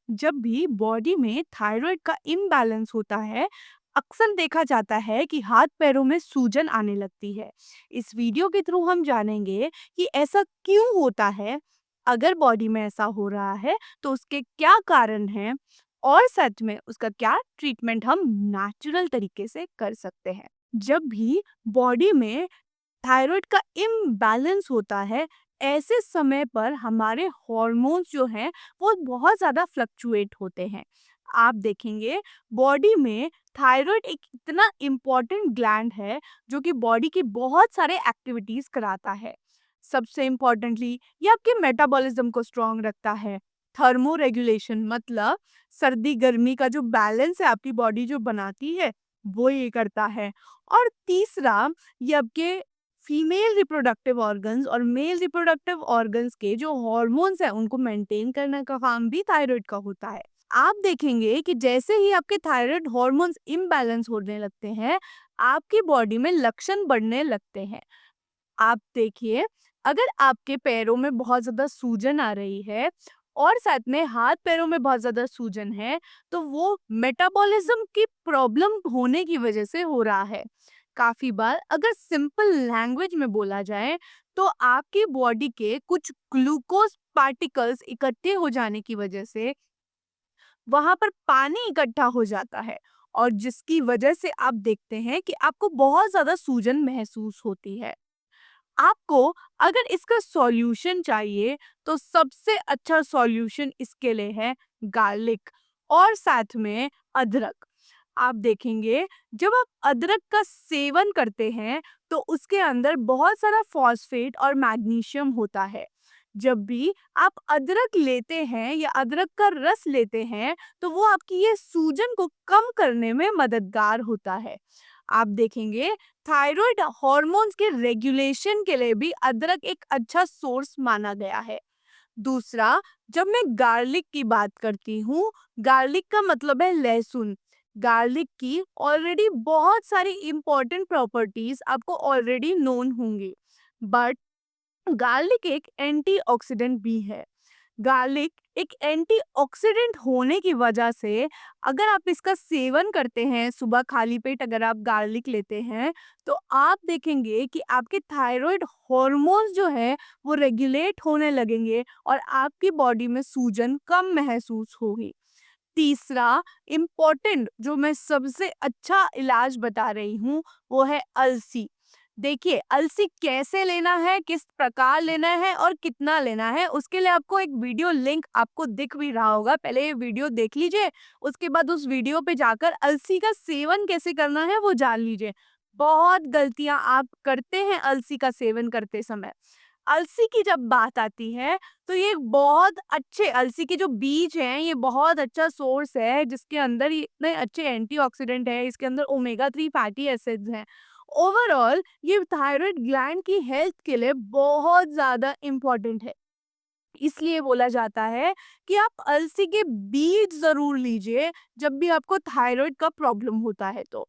जब भी बॉडी में थायराइड का इम्बैलेंस होता है, अक्सर देखा जाता है कि हाथ पैरों में सूजन आने लगती है। इस वीडियो के थ्रू हम जानेंगे कि ऐसा क्यों होता है, अगर बॉडी में ऐसा हो रहा है तो उसके क्या कारण हैं और सच में उसका क्या ट्रीटमेंट हम नेचुरल तरीके से कर सकते हैं। जब भी बॉडी में थायराइड का इम्बैलेंस होता है, ऐसे समय पर हमारे हॉर्मोन्स जो हैं वो बहुत ज़्यादा फ्लक्चुएट होते हैं। आप देखेंगे बॉडी में थायराइड एक इतना इम्पॉर्टेंट ग्लैंड है जो कि बॉडी की बहुत सारे एक्टिविटीज़ कराता है। सबसे इम्पॉर्टेंटली ये आपके मेटाबॉलिज्म को स्ट्रॉन्ग रखता है। थर्मो रेगुलेशन मतलब सर्दी गर्मी का जो बैलेंस है आपकी बॉडी जो बनाती है वो ये करता है। और तीसरा, ये आपके फीमेल रिप्रोडक्टिव ऑर्गन्स और मेल रिप्रोडक्टिव ऑर्गन्स के जो हॉर्मोन्स हैं उनको मेंटेन करने का काम भी थायराइड का होता है। आप देखेंगे कि जैसे ही आपके थायराइड हॉर्मोन्स इम्बैलेंस होने लगते हैं, आपकी बॉडी में लक्षण बढ़ने लगते हैं। आप देखिए, अगर आपके पैरों में बहुत ज़्यादा सूजन आ रही है और साथ में हाथ पैरों में बहुत ज़्यादा सूजन है, तो वो मेटाबॉलिज्म की प्रॉब्लम होने की वजह से हो रहा है। काफ़ी बार अगर सिंपल लैंग्वेज में बोला जाए, तो आपकी बॉडी के कुछ ग्लूकोज पार्टिकल्स इकट्ठे हो जाने की वजह से वहाँ पर पानी इकट्ठा हो जाता है और जिसकी वजह से आप देखते हैं कि आपको बहुत ज़्यादा सूजन महसूस होती है। आपको अगर इसका सॉल्यूशन चाहिए तो सबसे अच्छा सॉल्यूशन इसके लिए है गार्लिक और साथ में अदरक। आप देखेंगे जब आप अदरक का सेवन करते हैं तो उसके अंदर बहुत सारा फॉस्फेट और मैग्नीशियम होता है। जब भी आप अदरक लेते हैं या अदरक का रस लेते हैं तो वो आपकी ये सूजन को कम करने में मददगार होता है। आप देखेंगे थायराइड हॉर्मोन्स के रेगुलेशन के लिए भी अदरक एक अच्छा सोर्स माना गया है। दूसरा, जब मैं गार्लिक की बात करती हूँ, गार्लिक का मतलब है लहसुन। गार्लिक की ऑलरेडी बहुत सारी इंपॉर्टेंट प्रॉपर्टीज आपको ऑलरेडी नोन होंगी, बट गार्लिक एक एंटीऑक्सीडेंट भी है। गार्लिक एक एंटीऑक्सीडेंट होने की वजह से अगर आप इसका सेवन करते हैं, सुबह खाली पेट अगर आप गार्लिक लेते हैं, तो आप देखेंगे कि आपके थायराइड हॉर्मोन्स जो है वो रेगुलेट होने लगेंगे और आपकी बॉडी में सूजन कम महसूस होगी। तीसरा इम्पोर्टेंट जो मैं सबसे अच्छा इलाज बता रही हूँ वो है अलसी। देखिए अलसी कैसे लेना है, किस प्रकार लेना है और कितना लेना है, उसके लिए आपको एक वीडियो लिंक आपको दिख भी रहा होगा। पहले ये वीडियो देख लीजिए, उसके बाद उस वीडियो पे जाकर अलसी का सेवन कैसे करना है वो जान लीजिए। बहुत गलतियां आप करते हैं अलसी का सेवन करते समय। अलसी की जब बात आती है तो ये एक बहुत अच्छे अलसी के जो बीज हैं ये बहुत अच्छा सोर्स है जिसके अंदर ये इतने अच्छे एंटीऑक्सीडेंट है, इसके अंदर ओमेगा 3 फैटी एसिड्स हैं। ओवरऑल ये थायराइड ग्लैंड की हेल्थ के लिए बहुत ज़्यादा इम्पोर्टेंट है। इसलिए बोला जाता है कि आप अलसी के बीज ज़रूर लीजिए जब भी आपको थायराइड का प्रॉब्लम होता है तो।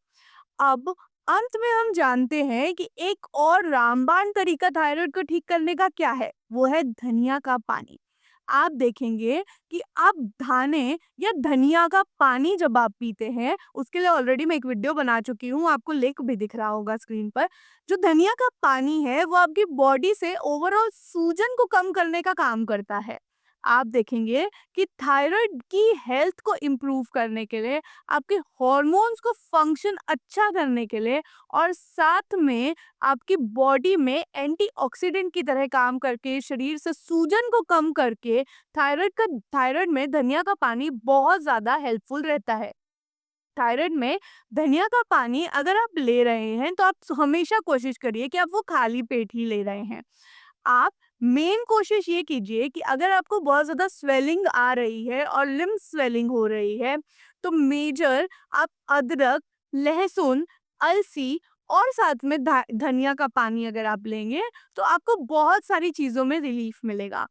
अब अंत में हम जानते हैं कि एक और रामबाण तरीका थायराइड को ठीक करने का क्या है, वो है धनिया का पानी। आप देखेंगे कि आप धाने या धनिया का पानी जब आप पीते हैं, उसके लिए ऑलरेडी मैं एक वीडियो बना चुकी हूँ, आपको लिंक भी दिख रहा होगा स्क्रीन पर। जो धनिया का पानी है वो आपकी बॉडी से ओवरऑल सूजन को कम करने का काम करता है। आप देखेंगे कि थायराइड की हेल्थ को इम्प्रूव करने के लिए, आपके हॉर्मोन्स को फंक्शन अच्छा करने के लिए और साथ में आपकी बॉडी में एंटीऑक्सीडेंट की तरह काम करके शरीर से सूजन को कम करके थायराइड में धनिया का पानी बहुत ज़्यादा हेल्पफुल रहता है। थायराइड में धनिया का पानी अगर आप ले रहे हैं तो आप हमेशा कोशिश करिए कि आप वो खाली पेट ही ले रहे हैं। आप मेन कोशिश ये कीजिए कि अगर आपको बहुत ज़्यादा स्वेलिंग आ रही है और लिम्ब स्वेलिंग हो रही है, तो मेजर आप अदरक, लहसुन, अलसी और साथ में धनिया का पानी अगर आप लेंगे, तो आपको बहुत सारी चीज़ों में रिलीफ मिलेगा।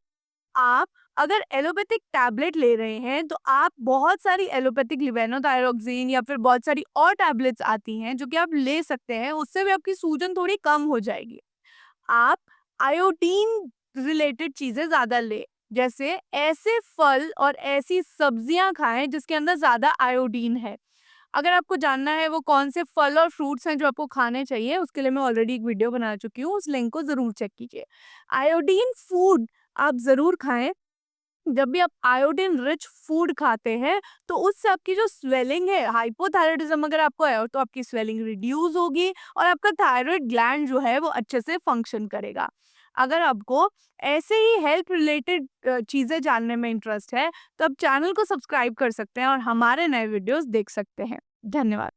आप अगर एलोपैथिक टैबलेट ले रहे हैं, तो आप बहुत सारी एलोपैथिक लेवोथायरोक्सिन या फिर बहुत सारी और टैबलेट्स आती हैं, जो कि आप ले सकते हैं, उससे भी आपकी सूजन थोड़ी कम हो जाएगी। आप आयोडीन रिलेटेड चीज़ें ज़्यादा लें। जैसे ऐसे फल और ऐसी सब्जियां खाएं जिसके अंदर ज़्यादा आयोडीन है। अगर आपको जानना है वो कौन से फल और फ्रूट्स हैं जो आपको खाने चाहिए, उसके लिए मैं ऑलरेडी एक वीडियो बना चुकी हूँ, उस लिंक को ज़रूर चेक कीजिए। आयोडीन फूड आप ज़रूर खाएँ। जब भी आप आयोडीन रिच फूड खाते हैं, तो उससे आपकी जो स्वेलिंग है, हाइपोथायरॉयडिज्म अगर आपको है तो आपकी स्वेलिंग रिड्यूस होगी और आपका थायराइड ग्लैंड जो है वो अच्छे से फंक्शन करेगा। अगर आपको ऐसे ही हेल्थ रिलेटेड चीज़ें जानने में इंटरेस्ट है, तो आप चैनल को सब्सक्राइब कर सकते हैं और हमारे नए वीडियोस देख सकते हैं। धन्यवाद।